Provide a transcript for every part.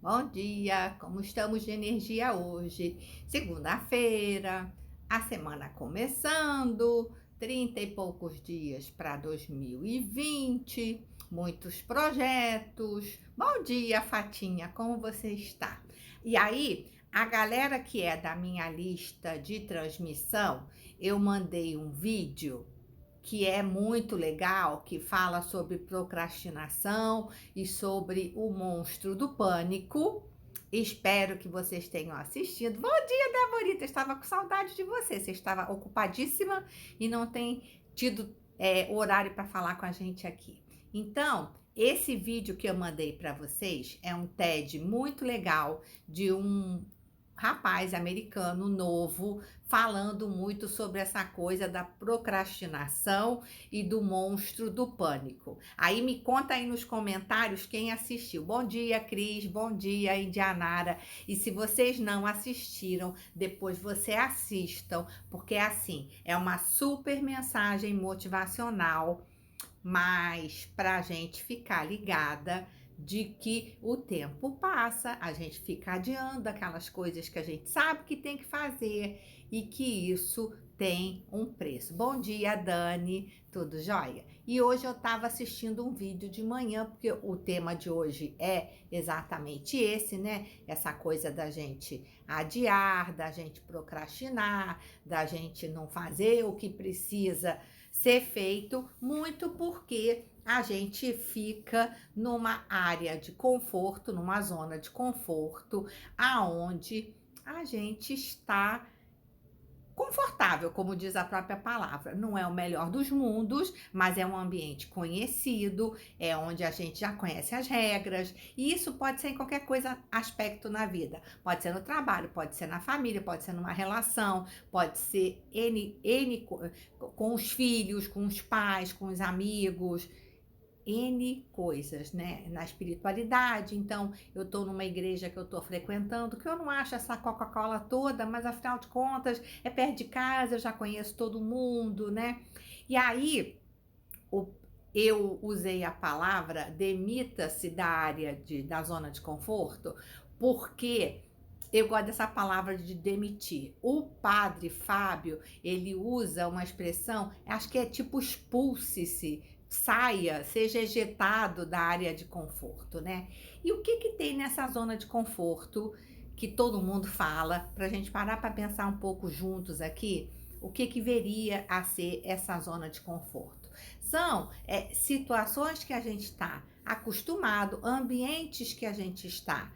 Bom dia, como estamos de energia hoje? Segunda-feira, a semana começando, 30 e poucos dias para 2020, muitos projetos. Bom dia, Fatinha, como você está? E aí, a galera que é da minha lista de transmissão, eu mandei um vídeo que é muito legal, que fala sobre procrastinação e sobre o monstro do pânico. Espero que vocês tenham assistido. Bom dia, Deborita. Estava com saudade de você. Você estava ocupadíssima e não tem tido horário para falar com a gente aqui. Então, esse vídeo que eu mandei para vocês é um TED muito legal de um rapaz americano novo falando muito sobre essa coisa da procrastinação e do monstro do pânico. Aí me conta aí nos comentários quem assistiu. Bom dia, Cris. Bom dia, Indianara. E se vocês não assistiram, depois você assistam, porque assim, é uma super mensagem motivacional, mas para a gente ficar ligada de que o tempo passa, a gente fica adiando aquelas coisas que a gente sabe que tem que fazer e que isso tem um preço. Bom dia, Dani, tudo jóia? E hoje eu estava assistindo um vídeo de manhã, porque o tema de hoje é exatamente esse, né? Essa coisa da gente adiar, da gente procrastinar, da gente não fazer o que precisa ser feito, muito porque a gente fica numa área de conforto, numa zona de conforto, aonde a gente está confortável, como diz a própria palavra. Não é o melhor dos mundos, mas é um ambiente conhecido, é onde a gente já conhece as regras, e isso pode ser em qualquer coisa, aspecto na vida. Pode ser no trabalho, pode ser na família, pode ser numa relação, pode ser com os filhos, com os pais, com os amigos. N coisas, né? Na espiritualidade. Então, eu estou numa igreja que eu estou frequentando, que eu não acho essa Coca-Cola toda, mas afinal de contas é perto de casa, eu já conheço todo mundo, né? E aí, o, eu usei a palavra demita-se da área da zona de conforto, porque eu gosto dessa palavra de demitir. O padre Fábio, ele usa uma expressão, acho que é tipo expulse-se, saia, seja ejetado da área de conforto, né? E o que que tem nessa zona de conforto que todo mundo fala, para a gente parar para pensar um pouco juntos aqui, o que que veria a ser essa zona de conforto? São situações que a gente está acostumado, ambientes que a gente está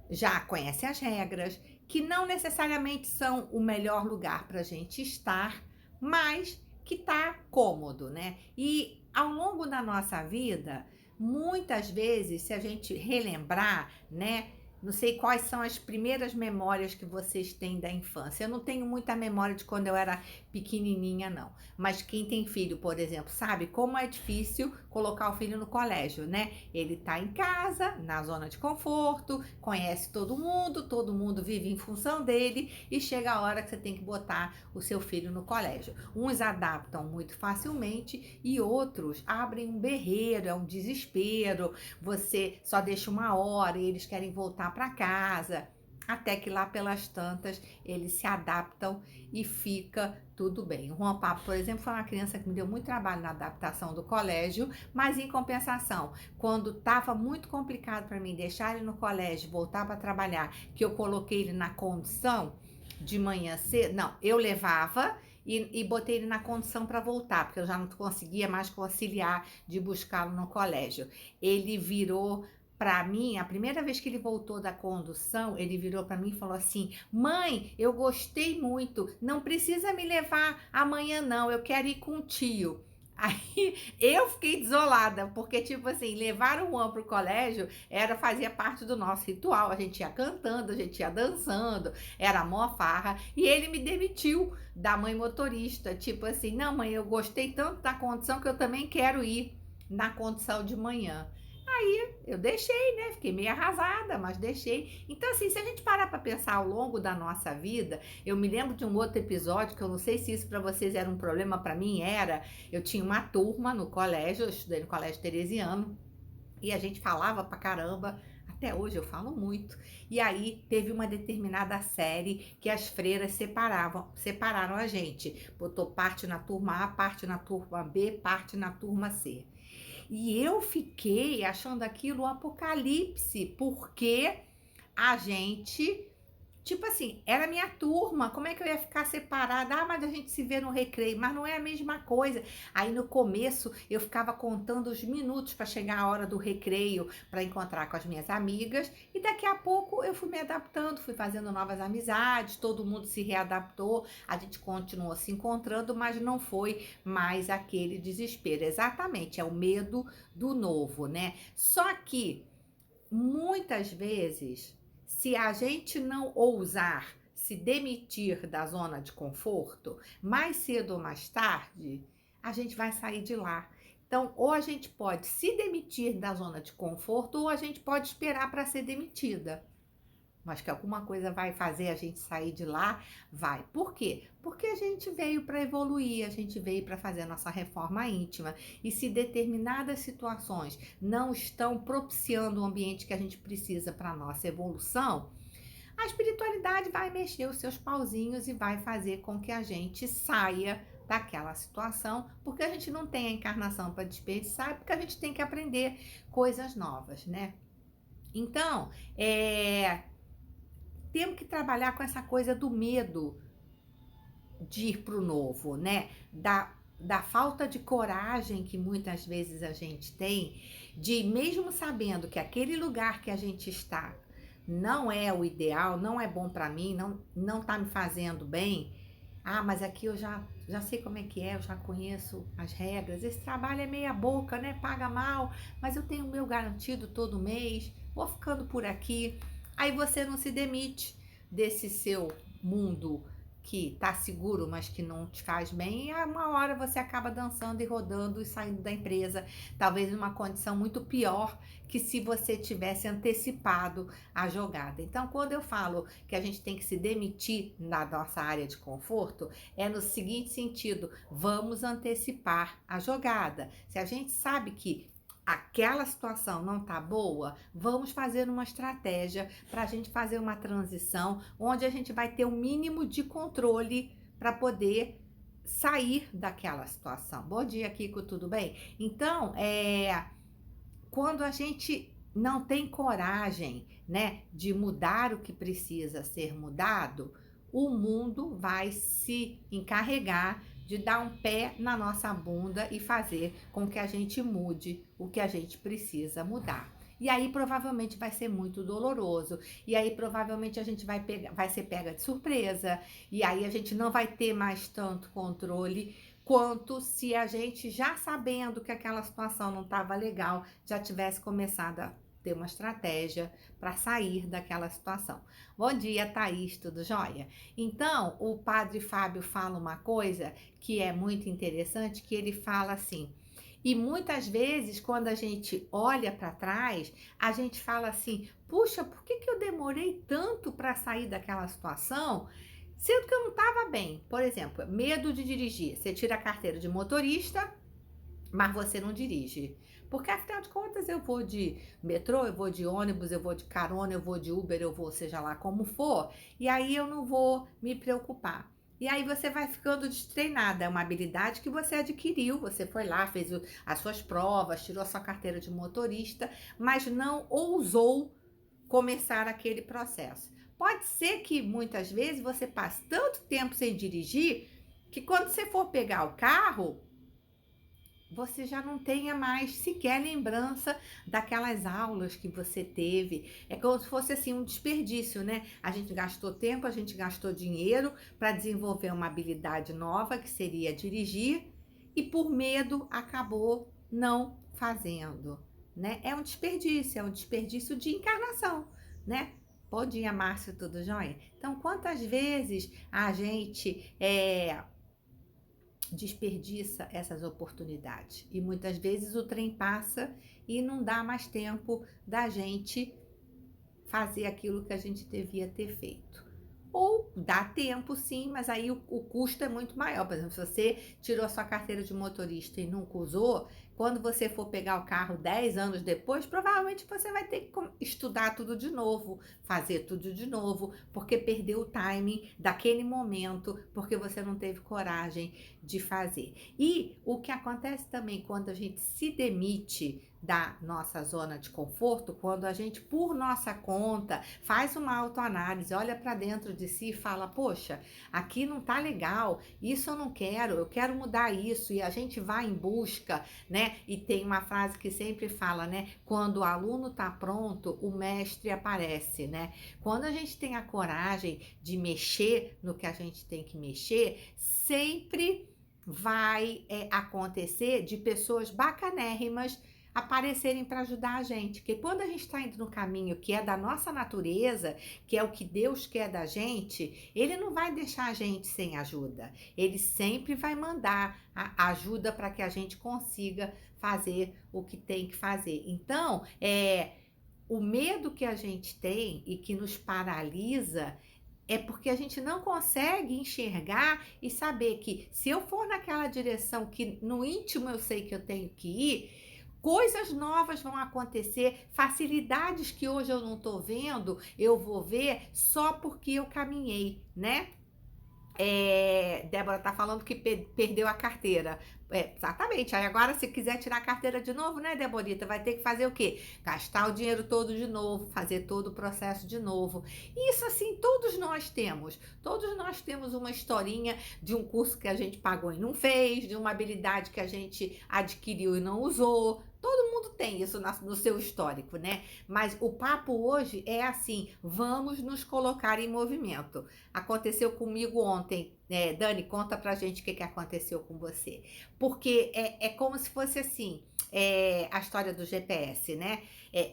já conhece as regras, que não necessariamente são o melhor lugar para a gente estar, mas que tá cômodo, né? E ao longo da nossa vida, muitas vezes, se a gente relembrar, né? Não sei quais são as primeiras memórias que vocês têm da infância. Eu não tenho muita memória de quando eu era pequenininha, não. Mas quem tem filho, por exemplo, sabe como é difícil colocar o filho no colégio, né? Ele tá em casa, na zona de conforto, conhece todo mundo vive em função dele e chega a hora que você tem que botar o seu filho no colégio. Uns adaptam muito facilmente e outros abrem um berreiro, é um desespero. Você só deixa uma hora e eles querem voltar para casa, até que lá pelas tantas eles se adaptam e fica tudo bem. O Juan Papo, por exemplo, foi uma criança que me deu muito trabalho na adaptação do colégio, mas em compensação, quando estava muito complicado para mim deixar ele no colégio, voltar para trabalhar, que eu coloquei ele na condição de manhã cedo, não, eu levava e botei ele na condição para voltar, porque eu já não conseguia mais conciliar de buscá-lo no colégio. Ele virou para mim, a primeira vez que ele voltou da condução, ele virou para mim e falou assim: "Mãe, eu gostei muito, não precisa me levar amanhã não, eu quero ir com o tio". Aí eu fiquei desolada, porque tipo assim, levar o Juan pro colégio fazia parte do nosso ritual, a gente ia cantando, a gente ia dançando, era mó farra, e ele me demitiu da mãe motorista, tipo assim: "Não, mãe, eu gostei tanto da condução que eu também quero ir na condução de manhã". Aí eu deixei, né? Fiquei meio arrasada, mas deixei. Então, assim, se a gente parar para pensar ao longo da nossa vida, eu me lembro de um outro episódio que eu não sei se isso para vocês era um problema, para mim era. Eu tinha uma turma no colégio, eu estudei no Colégio Teresiano, e a gente falava pra caramba, até hoje eu falo muito. E aí teve uma determinada série que as freiras separaram a gente. Botou parte na turma A, parte na turma B, parte na turma C. E eu fiquei achando aquilo um apocalipse, porque a gente, tipo assim, era minha turma, como é que eu ia ficar separada? Ah, mas a gente se vê no recreio, mas não é a mesma coisa. Aí no começo eu ficava contando os minutos para chegar a hora do recreio para encontrar com as minhas amigas, e daqui a pouco eu fui me adaptando, fui fazendo novas amizades, todo mundo se readaptou, a gente continuou se encontrando, mas não foi mais aquele desespero. Exatamente, é o medo do novo, né? Só que muitas vezes, se a gente não ousar se demitir da zona de conforto, mais cedo ou mais tarde, a gente vai sair de lá. Então, ou a gente pode se demitir da zona de conforto, ou a gente pode esperar para ser demitida. Mas que alguma coisa vai fazer a gente sair de lá, vai. Por quê? Porque a gente veio para evoluir, a gente veio para fazer a nossa reforma íntima. E se determinadas situações não estão propiciando o ambiente que a gente precisa para a nossa evolução, a espiritualidade vai mexer os seus pauzinhos e vai fazer com que a gente saia daquela situação, porque a gente não tem a encarnação para desperdiçar, porque a gente tem que aprender coisas novas, né? Então, temos que trabalhar com essa coisa do medo de ir para o novo, né? Da falta de coragem que muitas vezes a gente tem, de mesmo sabendo que aquele lugar que a gente está não é o ideal, não é bom para mim, não tá me fazendo bem. Ah, mas aqui eu já sei como é, eu já conheço as regras. Esse trabalho é meia boca, né? Paga mal, mas eu tenho o meu garantido todo mês. Vou ficando por aqui. Aí você não se demite desse seu mundo que tá seguro, mas que não te faz bem, e uma hora você acaba dançando e rodando e saindo da empresa, talvez numa condição muito pior que se você tivesse antecipado a jogada. Então, quando eu falo que a gente tem que se demitir na nossa área de conforto, é no seguinte sentido: vamos antecipar a jogada. Se a gente sabe que aquela situação não tá boa, vamos fazer uma estratégia para a gente fazer uma transição onde a gente vai ter o mínimo de controle para poder sair daquela situação. Bom dia, Kiko, tudo bem? Então, quando a gente não tem coragem, né, de mudar o que precisa ser mudado, o mundo vai se encarregar de dar um pé na nossa bunda e fazer com que a gente mude o que a gente precisa mudar. E aí provavelmente vai ser muito doloroso. E aí provavelmente a gente vai ser pega de surpresa. E aí a gente não vai ter mais tanto controle quanto se a gente, já sabendo que aquela situação não estava legal, já tivesse começado a ter uma estratégia para sair daquela situação. Bom dia, Thaís, tudo jóia? Então, o padre Fábio fala uma coisa que é muito interessante, que ele fala assim: e muitas vezes, quando a gente olha para trás, a gente fala assim: puxa, por que eu demorei tanto para sair daquela situação? Sendo que eu não estava bem. Por exemplo, medo de dirigir. Você tira a carteira de motorista, mas você não dirige. Porque afinal de contas eu vou de metrô, eu vou de ônibus, eu vou de carona, eu vou de Uber, eu vou seja lá como for, e aí eu não vou me preocupar. E aí você vai ficando destreinada, é uma habilidade que você adquiriu, você foi lá, fez as suas provas, tirou a sua carteira de motorista, mas não ousou começar aquele processo. Pode ser que muitas vezes você passe tanto tempo sem dirigir que quando você for pegar o carro, você já não tenha mais sequer lembrança daquelas aulas que você teve. É como se fosse assim um desperdício, né? A gente gastou tempo, a gente gastou dinheiro para desenvolver uma habilidade nova, que seria dirigir, e por medo acabou não fazendo, né? É um desperdício de encarnação, né? Bom dia, Márcio, tudo jóia? Então, quantas vezes a gente desperdiça essas oportunidades? E muitas vezes o trem passa e não dá mais tempo da gente fazer aquilo que a gente devia ter feito. Ou dá tempo sim, mas aí o custo é muito maior. Por exemplo, se você tirou a sua carteira de motorista e nunca usou, quando você for pegar o carro 10 anos depois, provavelmente você vai ter que estudar tudo de novo, fazer tudo de novo, porque perdeu o timing daquele momento, porque você não teve coragem de fazer. E o que acontece também quando a gente se demite da nossa zona de conforto, quando a gente, por nossa conta, faz uma autoanálise, olha para dentro de si e fala: poxa, aqui não tá legal, isso eu quero mudar isso, e a gente vai em busca, né? E tem uma frase que sempre fala, né? Quando o aluno tá pronto, o mestre aparece, né? Quando a gente tem a coragem de mexer no que a gente tem que mexer, sempre vai acontecer de pessoas bacanérrimas aparecerem para ajudar a gente, porque quando a gente está indo no caminho que é da nossa natureza, que é o que Deus quer da gente, Ele não vai deixar a gente sem ajuda, Ele sempre vai mandar a ajuda para que a gente consiga fazer o que tem que fazer. Então, o medo que a gente tem e que nos paralisa é porque a gente não consegue enxergar e saber que se eu for naquela direção que no íntimo eu sei que eu tenho que ir, coisas novas vão acontecer, facilidades que hoje eu não estou vendo, eu vou ver só porque eu caminhei, né? Débora tá falando que perdeu a carteira. Exatamente. Aí agora, se quiser tirar a carteira de novo, né, Deborita? Vai ter que fazer o quê? Gastar o dinheiro todo de novo, fazer todo o processo de novo. Isso, assim, todos nós temos. Todos nós temos uma historinha de um curso que a gente pagou e não fez, de uma habilidade que a gente adquiriu e não usou. Todo mundo tem isso no seu histórico, né? Mas o papo hoje é assim: vamos nos colocar em movimento. Aconteceu comigo ontem. Dani, conta pra gente o que aconteceu com você. Porque é como se fosse assim, a história do GPS, né?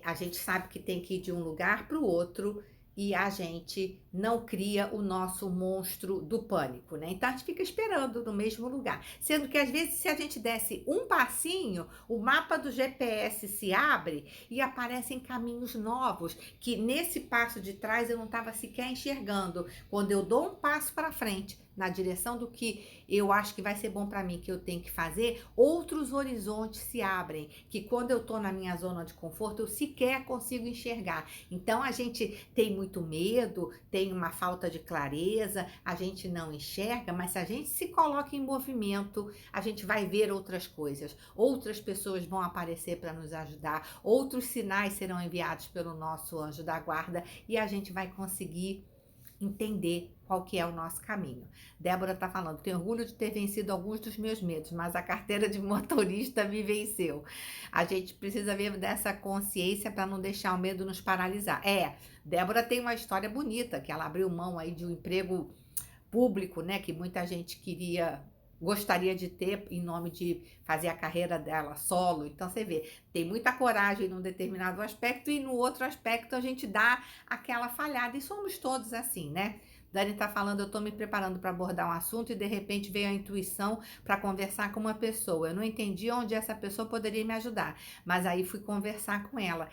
A gente sabe que tem que ir de um lugar para o outro e a gente não cria o nosso monstro do pânico, né? Então a gente fica esperando no mesmo lugar. Sendo que às vezes, se a gente desse um passinho, o mapa do GPS se abre e aparecem caminhos novos que nesse passo de trás eu não estava sequer enxergando. Quando eu dou um passo para frente, na direção do que eu acho que vai ser bom para mim, que eu tenho que fazer, outros horizontes se abrem, que quando eu tô na minha zona de conforto, eu sequer consigo enxergar. Então a gente tem muito medo, tem uma falta de clareza, a gente não enxerga, mas se a gente se coloca em movimento, a gente vai ver outras coisas, outras pessoas vão aparecer para nos ajudar, outros sinais serão enviados pelo nosso anjo da guarda e a gente vai conseguir entender qual que é o nosso caminho. Débora está falando: tenho orgulho de ter vencido alguns dos meus medos, mas a carteira de motorista me venceu. A gente precisa mesmo dessa consciência para não deixar o medo nos paralisar. Débora tem uma história bonita, que ela abriu mão aí de um emprego público, né, que muita gente gostaria de ter em nome de fazer a carreira dela solo. Então você vê, tem muita coragem num determinado aspecto e no outro aspecto a gente dá aquela falhada, e somos todos assim, né? Dani tá falando: eu tô me preparando para abordar um assunto e de repente veio a intuição para conversar com uma pessoa. Eu não entendi onde essa pessoa poderia me ajudar, mas aí fui conversar com ela.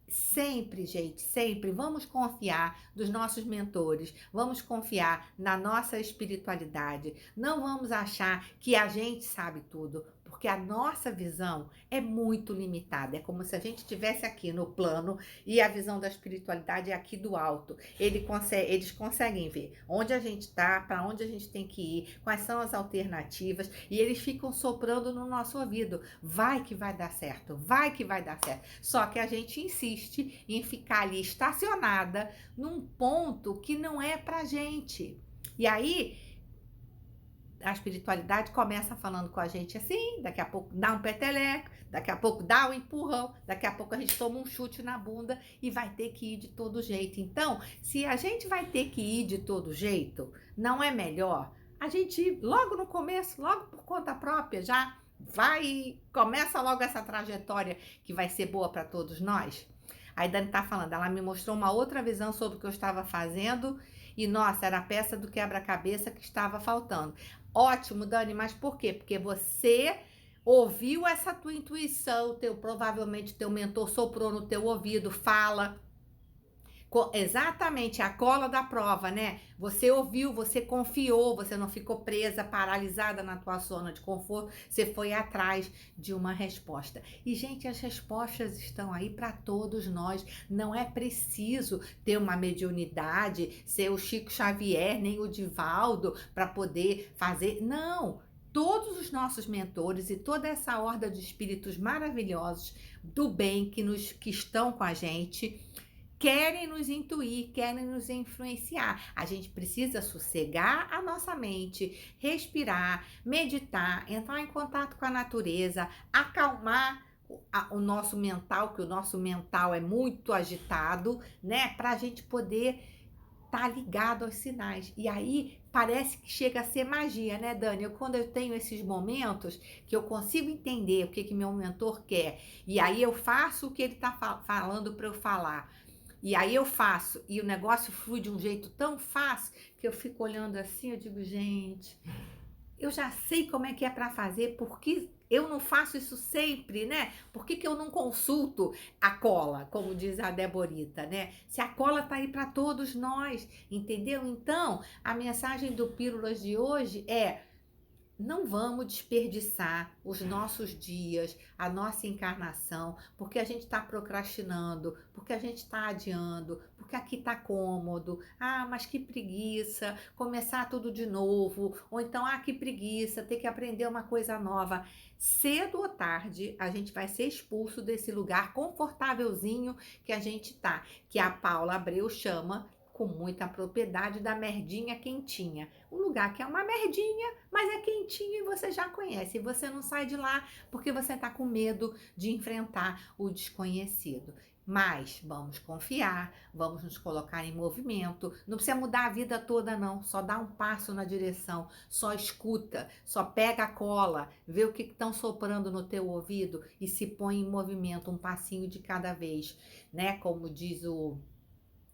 Sempre, gente, sempre vamos confiar nos nossos mentores, vamos confiar na nossa espiritualidade. Não vamos achar que a gente sabe tudo, porque a nossa visão é muito limitada. É como se a gente estivesse aqui no plano e a visão da espiritualidade é aqui do alto. Eles conseguem ver onde a gente está, para onde a gente tem que ir, quais são as alternativas, e eles ficam soprando no nosso ouvido: vai que vai dar certo, vai que vai dar certo. Só que a gente insiste em ficar ali estacionada num ponto que não é pra gente. E aí a espiritualidade começa falando com a gente assim, daqui a pouco dá um peteleco, daqui a pouco dá um empurrão, daqui a pouco a gente toma um chute na bunda e vai ter que ir de todo jeito. Então, se a gente vai ter que ir de todo jeito, não é melhor a gente logo no começo, logo por conta própria, já vai e começa logo essa trajetória que vai ser boa para todos nós? Aí Dani tá falando: ela me mostrou uma outra visão sobre o que eu estava fazendo e, nossa, era a peça do quebra-cabeça que estava faltando. Ótimo, Dani, mas por quê? Porque você ouviu essa tua intuição, provavelmente teu mentor soprou no teu ouvido: fala, Exatamente, a cola da prova, né? Você ouviu, você confiou, você não ficou presa, paralisada na tua zona de conforto, você foi atrás de uma resposta. E, gente, as respostas estão aí para todos nós. Não é preciso ter uma mediunidade, ser o Chico Xavier, nem o Divaldo, para poder fazer. Não! Todos os nossos mentores e toda essa horda de espíritos maravilhosos do bem que estão com a gente querem nos intuir, querem nos influenciar. A gente precisa sossegar a nossa mente, respirar, meditar, entrar em contato com a natureza, acalmar o nosso mental, que o nosso mental é muito agitado, né? Para a gente poder estar ligado aos sinais. E aí parece que chega a ser magia, né, Dani? Quando eu tenho esses momentos que eu consigo entender o que meu mentor quer, e aí eu faço o que ele está falando para eu falar. E aí eu faço, e o negócio flui de um jeito tão fácil que eu fico olhando assim, eu digo, gente, eu já sei como é que é para fazer, porque eu não faço isso sempre, né? Por que eu não consulto a cola, como diz a Deborita, né? Se a cola tá aí para todos nós, entendeu? Então, a mensagem do Pílulas de hoje é: não vamos desperdiçar os nossos dias, a nossa encarnação, porque a gente está procrastinando, porque a gente está adiando, porque aqui está cômodo. Ah, mas que preguiça, começar tudo de novo. Ou então, ah, que preguiça, ter que aprender uma coisa nova. Cedo ou tarde, a gente vai ser expulso desse lugar confortávelzinho que a gente tá, que a Paula Abreu chama com muita propriedade da merdinha quentinha. Um lugar que é uma merdinha, mas é quentinho e você já conhece. E você não sai de lá porque você está com medo de enfrentar o desconhecido. Mas vamos confiar, vamos nos colocar em movimento. Não precisa mudar a vida toda, não. Só dá um passo na direção, só escuta, só pega a cola, vê o que estão soprando no teu ouvido e se põe em movimento, um passinho de cada vez, né? Como diz o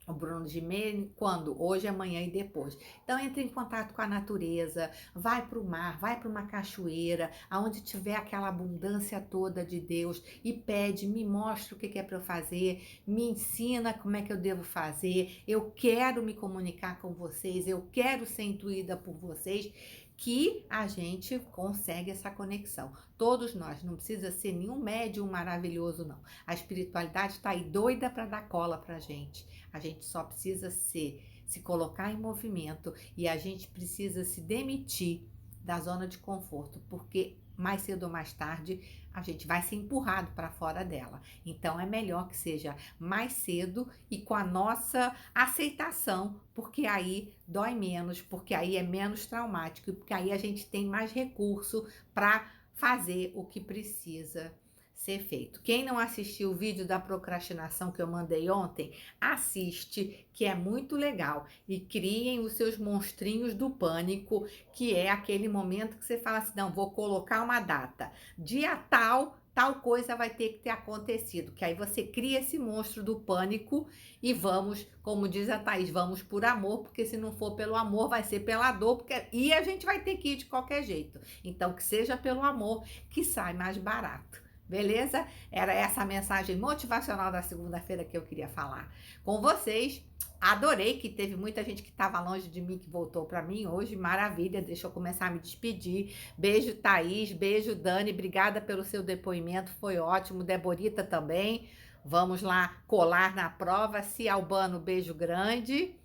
Bruno Gimenez, quando? Hoje, amanhã e depois. Então, entre em contato com a natureza, vai para o mar, vai para uma cachoeira, aonde tiver aquela abundância toda de Deus e pede, me mostra o que é para eu fazer, me ensina como é que eu devo fazer, eu quero me comunicar com vocês, eu quero ser intuída por vocês, que a gente consegue essa conexão. Todos nós, não precisa ser nenhum médium maravilhoso, não. A espiritualidade está aí doida para dar cola para a gente. A gente só precisa se colocar em movimento e a gente precisa se demitir da zona de conforto, porque mais cedo ou mais tarde a gente vai ser empurrado para fora dela. Então é melhor que seja mais cedo e com a nossa aceitação, porque aí dói menos, porque aí é menos traumático, porque aí a gente tem mais recurso para fazer o que precisa ser feito. Quem não assistiu o vídeo da procrastinação que eu mandei ontem, assiste, que é muito legal. E criem os seus monstrinhos do pânico, que é aquele momento que você fala assim, não, vou colocar uma data. Dia tal coisa vai ter que ter acontecido. Que aí você cria esse monstro do pânico e vamos, como diz a Thaís, vamos por amor, porque se não for pelo amor, vai ser pela dor, e a gente vai ter que ir de qualquer jeito. Então, que seja pelo amor, que sai mais barato. Beleza? Era essa a mensagem motivacional da segunda-feira que eu queria falar com vocês. Adorei que teve muita gente que estava longe de mim que voltou para mim hoje. Maravilha, deixa eu começar a me despedir. Beijo, Thaís. Beijo, Dani. Obrigada pelo seu depoimento, foi ótimo. Deborita também. Vamos lá colar na prova. Cia Albano, beijo grande.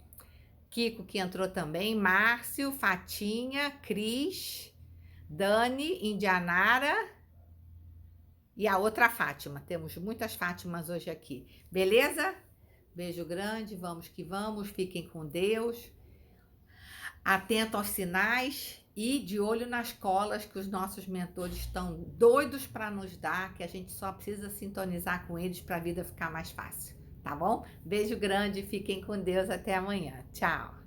Kiko que entrou também. Márcio, Fatinha, Cris, Dani, Indianara. E a outra Fátima, temos muitas Fátimas hoje aqui, beleza? Beijo grande, vamos que vamos, fiquem com Deus, atento aos sinais e de olho nas colas que os nossos mentores estão doidos para nos dar, que a gente só precisa sintonizar com eles para a vida ficar mais fácil, tá bom? Beijo grande, fiquem com Deus, até amanhã, tchau!